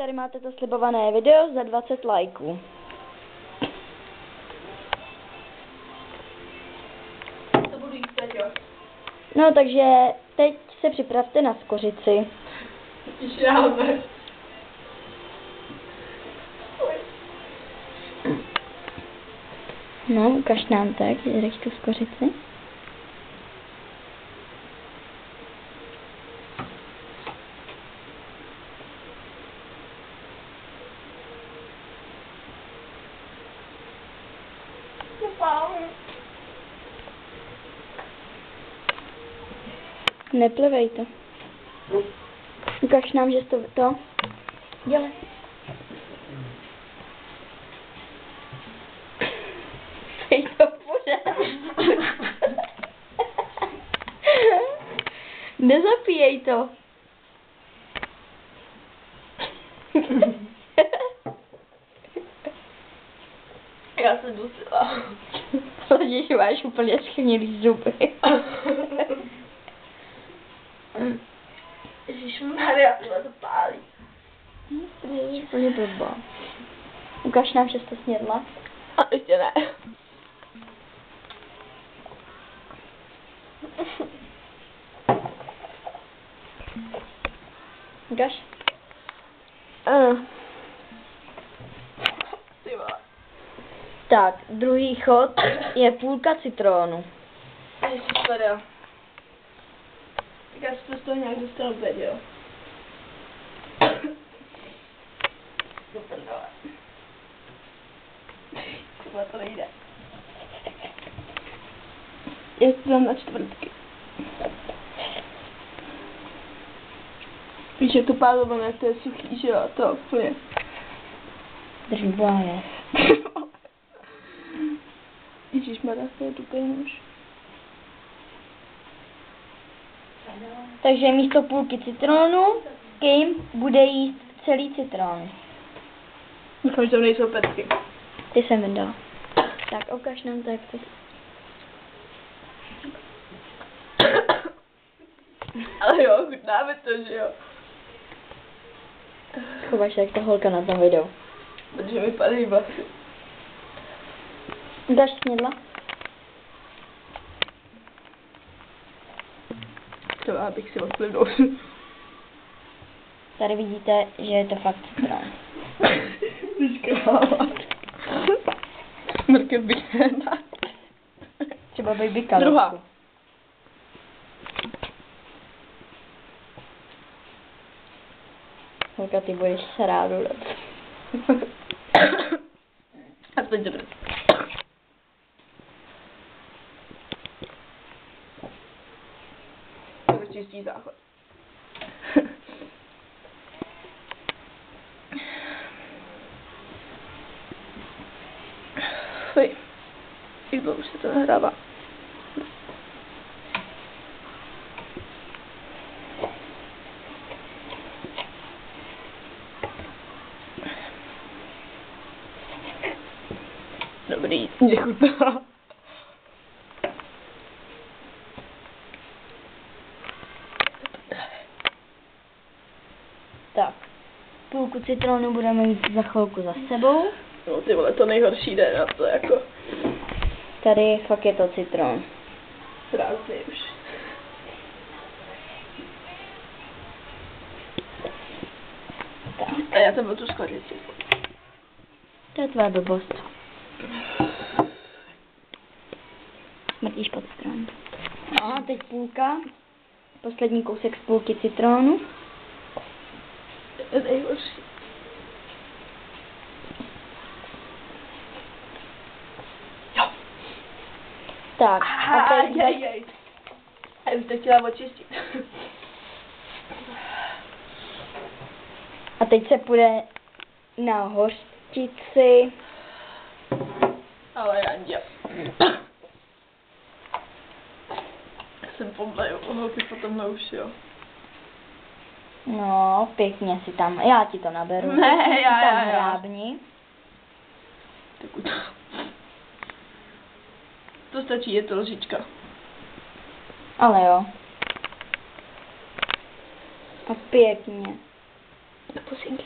tady máte to slibované video za 20 lajků. To budu jíst teď, jo. No, takže teď se připravte na skořici. Tišáme. No, ukaž nám tak, že jdeš tu skořici. Neplivej to. Ukaž nám, že jsi to dělej. Pej to pořád. Nezapíjej to. Já se dusila. Hlavně, že máš úplně schnilý zuby. Ježišmarja, to pálí. Jsi úplně blbá. Ukaž nám, že jsi to snědla. A ještě ne. Ukaž. Ty vole. Tak, druhý chod je půlka citrónu. Ježišmarja. Tak já si to z toho nějak dostanu teď, jo. Do prdele. Kurva, to nejde. Já to dám na čtvrtky. Víš, je to pálované, to je suchý, že jo, to úplně. Drž bláje. Ježišmarja, to je tupej už. Takže místo půlky citrónu Kim bude jíst celý citron. Doufám, že tam nejsou petky. Ty jsem vydala. Tak ukaž nám to, jak to... Ale jo, chutnáme to, že jo. Chováš jak ta holka na tom videu. Protože mi padají vlasy. Ukaž snědla. To abych si odplivnul. Tady vidíte, že je to fakt citron. Vyškrávat. Mrkev bych nedal. Třeba baby kalotku. Druhá. Holka, ty budeš srádu. Aspoň dobrý. To je čistý záchod. Fuj. Jak dlouho už se to nahrává. Dobrý, mě chutná. Tak, půlku citronu budeme mít za chvilku za sebou. No ty vole, to nejhorší jde na to jako. Tady fakt je to citron. Prázdný už. Tak, A já tam byl tu skořici. to je tvoje blbost. Smrtíš pod citron. No a teď půlka. Poslední kousek z půlky citronu. To je nejhorší. Jo. Tak, a teď, Ajajaj. Já bych to chtěla očistit. a teď se půjde na hořčici. Ale Jandě. Jsem pomleju, holky potom už, jo. No, pěkně si tam, já ti to naberu. Ne, Pěkně si já. tam hrábni. Tak to stačí, je to lžička. Ale jo. A pěkně. Na pusinky.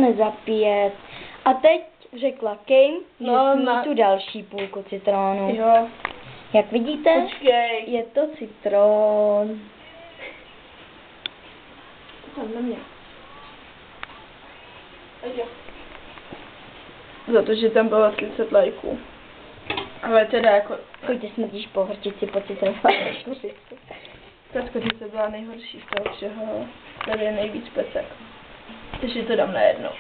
nezapíjet. A teď řekla Kim, že No, smí na- tu další půlku citronu. Jo. Jak vidíte, Počkej. je to citron. Tam na mě. Jo. Za to, že tam bylo 30 lajků. Ale teda jako, Pojďte smrdíš po hrčici, po citronové škůřici. ta skořice byla nejhorší z toho všeho. Tady je nejvíc pecek. Takže to dám najednou.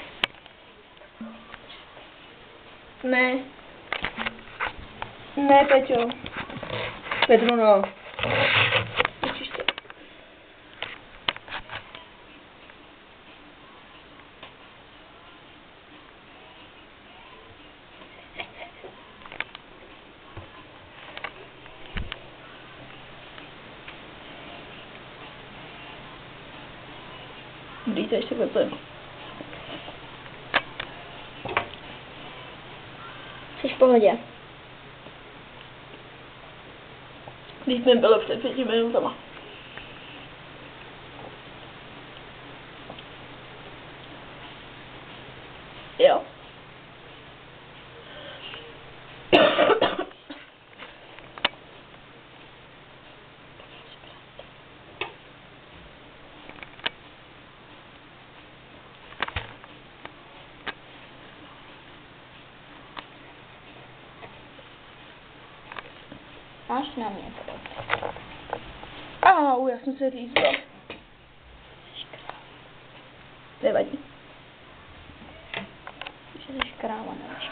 Ne. Ne, Peťo. Petruno. Učíš to. Dejte ještě pepem. Jsi v pohodě. Když mi bylo před 5 minutama. Jo. Máš na mě to. Au, já jsem se rýzla. Nevadí. Že jsi kráva, nevíš.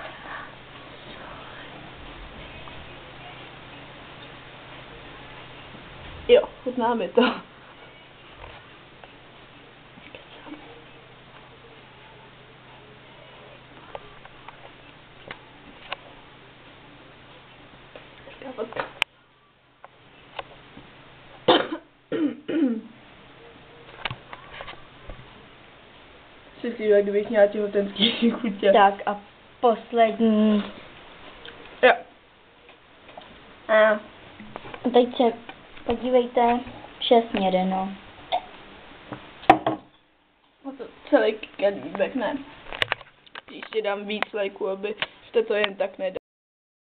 Jo, chutná mi to. Vodka. Si cítím, jak kdybych měla těhotenský chutě. Tak a poslední. Jo. A Teď se podívejte, 6 no. to celý kalíbek, ne. Ještě dám víc lajků, abyste to jen tak nedali.